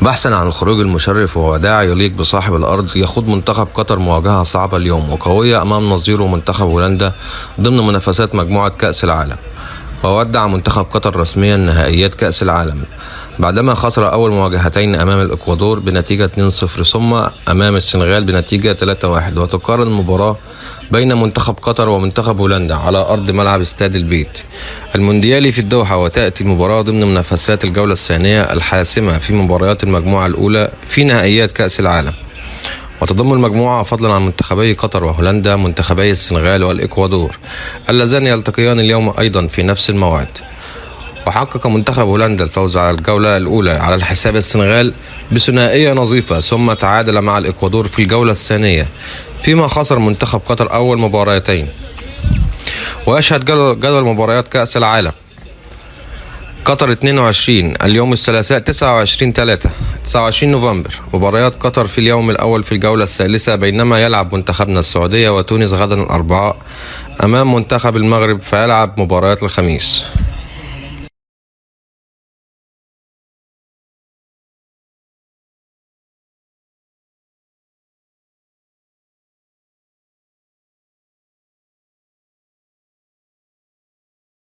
بحثا عن الخروج المشرف ووداع يليق بصاحب الأرض، يخوض منتخب قطر مواجهة صعبة اليوم وقوية أمام نظيره منتخب هولندا ضمن منافسات مجموعة كأس العالم. وودع منتخب قطر رسميا نهائيات كأس العالم بعدما خسر أول مواجهتين أمام الإكوادور بنتيجة 2-0 ثم أمام السنغال بنتيجة 3-1. وتقارن المباراة بين منتخب قطر ومنتخب هولندا على أرض ملعب استاد البيت المونديالي في الدوحة، وتأتي المباراة ضمن منافسات الجولة الثانية الحاسمة في مباريات المجموعة الأولى في نهائيات كأس العالم. وتضم المجموعة فضلا عن منتخبي قطر وهولندا منتخبي السنغال والإكوادور اللذان يلتقيان اليوم أيضا في نفس الموعد. وحقق منتخب هولندا الفوز على الجولة الأولى على الحساب السنغال بثنائية نظيفة، ثم تعادل مع الإكوادور في الجولة الثانية، فيما خسر منتخب قطر أول مباراتين. ويشهد جدول مباريات كأس العالم قطر 22 اليوم الثلاثاء 29 نوفمبر. مباريات قطر في اليوم الأول في الجولة الثالثة، بينما يلعب منتخبنا السعودية وتونس غدا الأربعاء أمام منتخب المغرب، فيلعب مباريات الخميس.